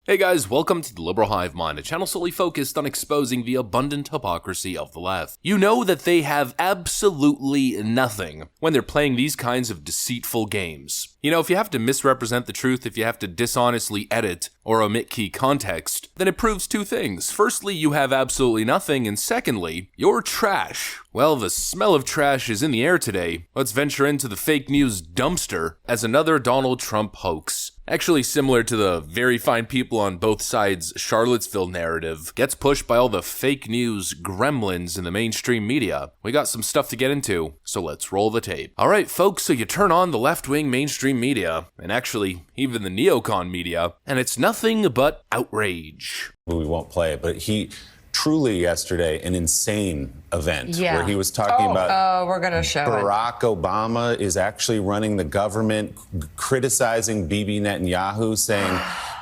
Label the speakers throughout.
Speaker 1: Hey guys, welcome to the Liberal Hive Mind, a channel solely focused on exposing the abundant hypocrisy of the left. You know that they have absolutely nothing when they're playing these kinds of deceitful games. You know, if you have to misrepresent the truth, if you have to dishonestly edit or omit key context, then it proves two things. Firstly, you have absolutely nothing, and secondly, you're trash. Well, the smell of trash is in the air today. Let's venture into the fake news dumpster as another Donald Trump hoax, actually similar to the very fine people on both sides Charlottesville narrative, gets pushed by all the fake news gremlins in the mainstream media. We got some stuff to get into, so let's roll the tape. Alright folks, so you turn on the left-wing mainstream media, and actually even the neocon media, and it's nothing but outrage.
Speaker 2: We won't play it, but he truly yesterday an insane event where he was talking about
Speaker 3: we're gonna show
Speaker 2: Barack Obama is actually running the government, criticizing Bibi Netanyahu, saying,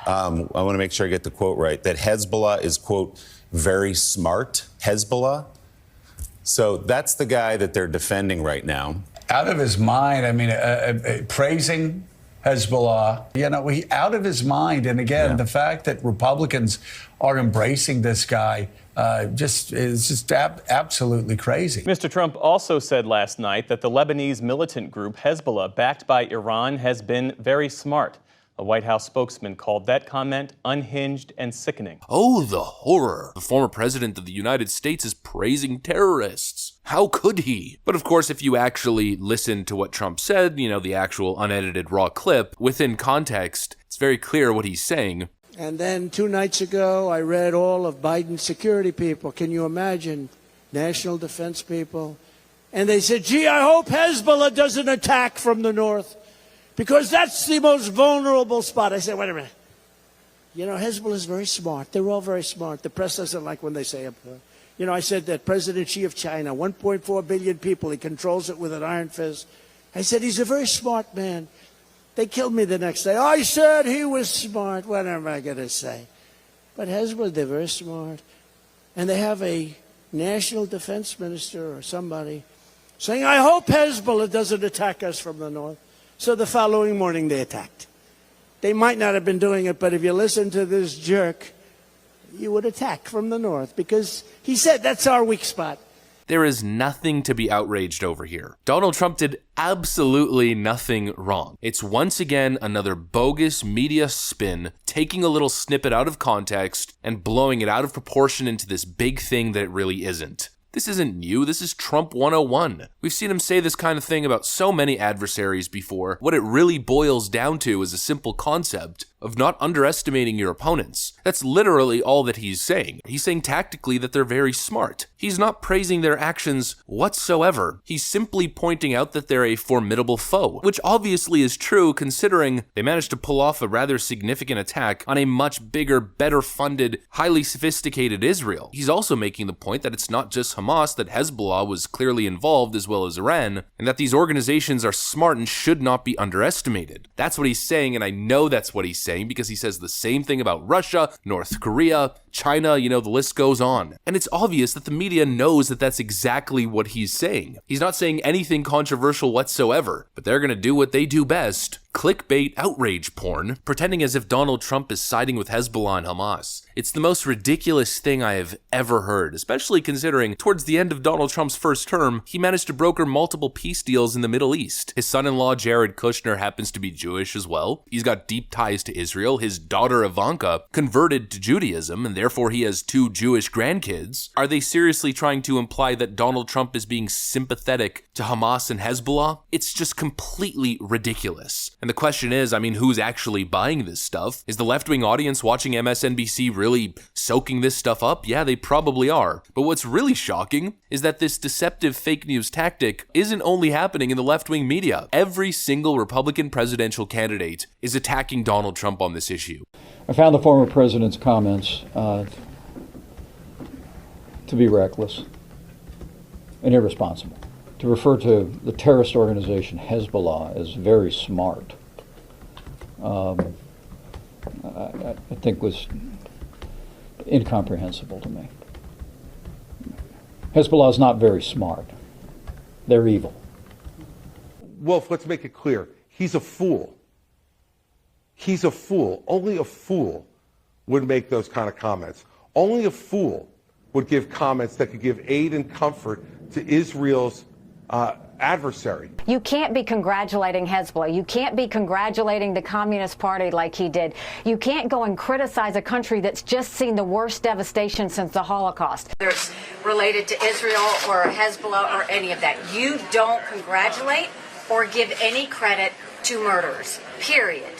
Speaker 2: I want to make sure I get the quote right, that Hezbollah is, quote, very smart, Hezbollah. So that's the guy that they're defending right now.
Speaker 4: Out of his mind. I mean, praising Hezbollah, you know, he out of his mind. And again, the fact that Republicans are embracing this guy is absolutely crazy.
Speaker 5: Mr. Trump also said last night that the Lebanese militant group Hezbollah, backed by Iran, has been very smart. A White House spokesman called that comment unhinged and sickening.
Speaker 1: Oh, the horror. The former president of the United States is praising terrorists. How could he? But of course, if you actually listen to what Trump said, you know, the actual unedited raw clip, within context, it's very clear what he's saying.
Speaker 6: And then 2 nights ago, I read all of Biden's security people. Can you imagine? National defense people. And they said, gee, I hope Hezbollah doesn't attack from the north, because that's the most vulnerable spot. I said, wait a minute. You know, Hezbollah is very smart. They're all very smart. The press doesn't like when they say it. You know, I said that President Xi of China, 1.4 billion people, he controls it with an iron fist. I said, he's a very smart man. They killed me the next day. I said he was smart. What am I going to say? But Hezbollah, they're very smart. And they have a national defense minister or somebody saying, I hope Hezbollah doesn't attack us from the north. So the following morning they attacked. They might not have been doing it, but if you listen to this jerk, you would attack from the north, because he said that's our weak spot.
Speaker 1: There is nothing to be outraged over here. Donald Trump did absolutely nothing wrong. It's once again another bogus media spin, taking a little snippet out of context and blowing it out of proportion into this big thing that it really isn't. This isn't new, this is Trump 101. We've seen him say this kind of thing about so many adversaries before. What it really boils down to is a simple concept of not underestimating your opponents. That's literally all that he's saying. He's saying tactically that they're very smart. He's not praising their actions whatsoever. He's simply pointing out that they're a formidable foe, which obviously is true considering they managed to pull off a rather significant attack on a much bigger, better funded, highly sophisticated Israel. He's also making the point that it's not just Hamas, that Hezbollah was clearly involved as well as Iran, and that these organizations are smart and should not be underestimated. That's what he's saying, and I know that's what he's saying because he says the same thing about Russia, North Korea, China, you know, the list goes on. And it's obvious that the media knows that that's exactly what he's saying. He's not saying anything controversial whatsoever, but they're gonna do what they do best. Clickbait outrage porn, pretending as if Donald Trump is siding with Hezbollah and Hamas. It's the most ridiculous thing I have ever heard, especially considering towards the end of Donald Trump's first term, he managed to broker multiple peace deals in the Middle East. His son-in-law Jared Kushner happens to be Jewish as well. He's got deep ties to Israel. His daughter Ivanka converted to Judaism, and therefore he has 2 Jewish grandkids. Are they seriously trying to imply that Donald Trump is being sympathetic to Hamas and Hezbollah? It's just completely ridiculous. And the question is, I mean, who's actually buying this stuff? Is the left-wing audience watching MSNBC really soaking this stuff up? Yeah, they probably are. But what's really shocking is that this deceptive fake news tactic isn't only happening in the left-wing media. Every single Republican presidential candidate is attacking Donald Trump on this issue.
Speaker 7: I found the former president's comments to be reckless and irresponsible. To refer to the terrorist organization Hezbollah as very smart, I think was incomprehensible to me. Hezbollah is not very smart. They're evil.
Speaker 8: Wolf, let's make it clear. He's a fool. He's a fool. Only a fool would make those kind of comments. Only a fool would give comments that could give aid and comfort to Israel's adversary.
Speaker 3: You can't be congratulating Hezbollah. You can't be congratulating the Communist Party like he did. You can't go and criticize a country that's just seen the worst devastation since the Holocaust.
Speaker 9: Whether it's related to Israel or Hezbollah or any of that, you don't congratulate or give any credit to murderers, period.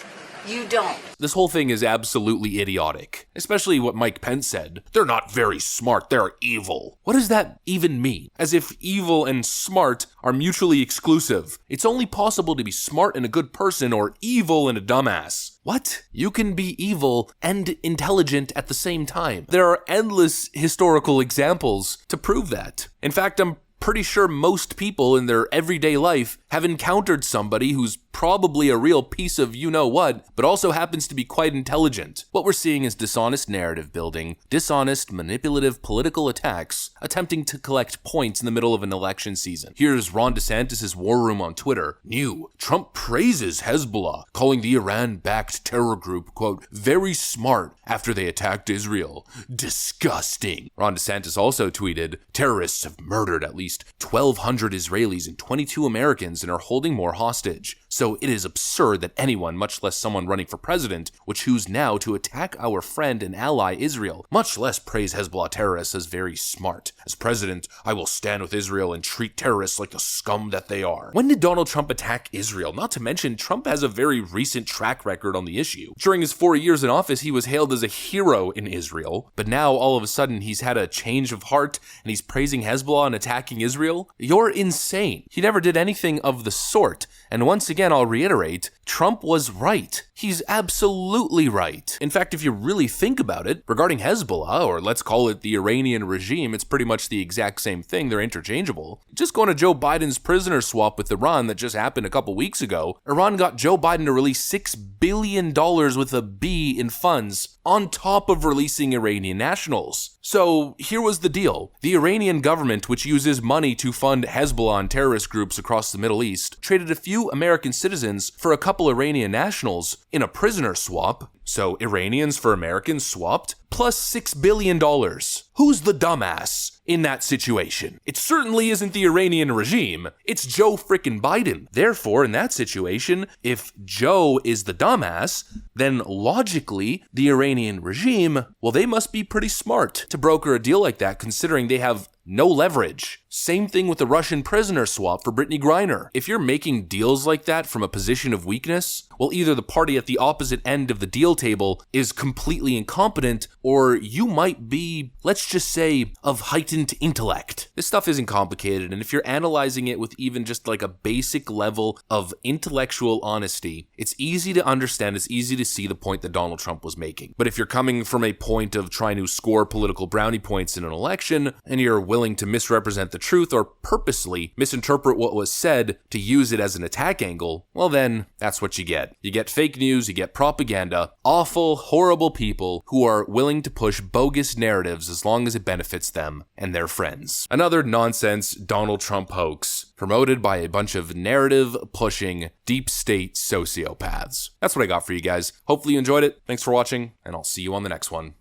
Speaker 9: You don't.
Speaker 1: This whole thing is absolutely idiotic, especially what Mike Pence said. They're not very smart, they're evil. What does that even mean? As if evil and smart are mutually exclusive. It's only possible to be smart and a good person or evil and a dumbass. What? You can be evil and intelligent at the same time. There are endless historical examples to prove that. In fact, I'm pretty sure most people in their everyday life have encountered somebody who's probably a real piece of you-know-what, but also happens to be quite intelligent. What we're seeing is dishonest narrative building, dishonest, manipulative political attacks, attempting to collect points in the middle of an election season. Here's Ron DeSantis' war room on Twitter. New, Trump praises Hezbollah, calling the Iran-backed terror group, quote, very smart after they attacked Israel. Disgusting. Ron DeSantis also tweeted, terrorists have murdered at least 1,200 Israelis and 22 Americans and are holding more hostage. So it is absurd that anyone, much less someone running for president, would choose now to attack our friend and ally Israel, much less praise Hezbollah terrorists as very smart. As president, I will stand with Israel and treat terrorists like the scum that they are. When did Donald Trump attack Israel? Not to mention, Trump has a very recent track record on the issue. During his 4 years in office, he was hailed as a hero in Israel, but now all of a sudden he's had a change of heart and he's praising Hezbollah and attacking Israel? You're insane. He never did anything of the sort. And once again, I'll reiterate, Trump was right. He's absolutely right. In fact, if you really think about it, regarding Hezbollah, or let's call it the Iranian regime, it's pretty much the exact same thing. They're interchangeable. Just going to Joe Biden's prisoner swap with Iran that just happened a couple weeks ago, Iran got Joe Biden to release $6 billion with a B in funds on top of releasing Iranian nationals. So here was the deal. The Iranian government, which uses money to fund Hezbollah and terrorist groups across the Middle East, traded a few American citizens for a couple Iranian nationals in a prisoner swap. So Iranians for Americans swapped, plus $6 billion. Who's the dumbass in that situation? It certainly isn't the Iranian regime. It's Joe frickin' Biden. Therefore, in that situation, if Joe is the dumbass, then logically, the Iranian regime, well, they must be pretty smart to broker a deal like that, considering they have no leverage. Same thing with the Russian prisoner swap for Brittany Griner. If you're making deals like that from a position of weakness, well, either the party at the opposite end of the deal table is completely incompetent, or you might be, let's just say, of heightened intellect. This stuff isn't complicated, and if you're analyzing it with even just like a basic level of intellectual honesty, it's easy to understand, it's easy to see the point that Donald Trump was making. But if you're coming from a point of trying to score political brownie points in an election, and you're willing to misrepresent the truth or purposely misinterpret what was said to use it as an attack angle, well then, that's what you get. You get fake news, you get propaganda, awful, horrible people who are willing to push bogus narratives as long as it benefits them and their friends. Another nonsense Donald Trump hoax promoted by a bunch of narrative-pushing, deep state sociopaths. That's what I got for you guys. Hopefully you enjoyed it. Thanks for watching, and I'll see you on the next one.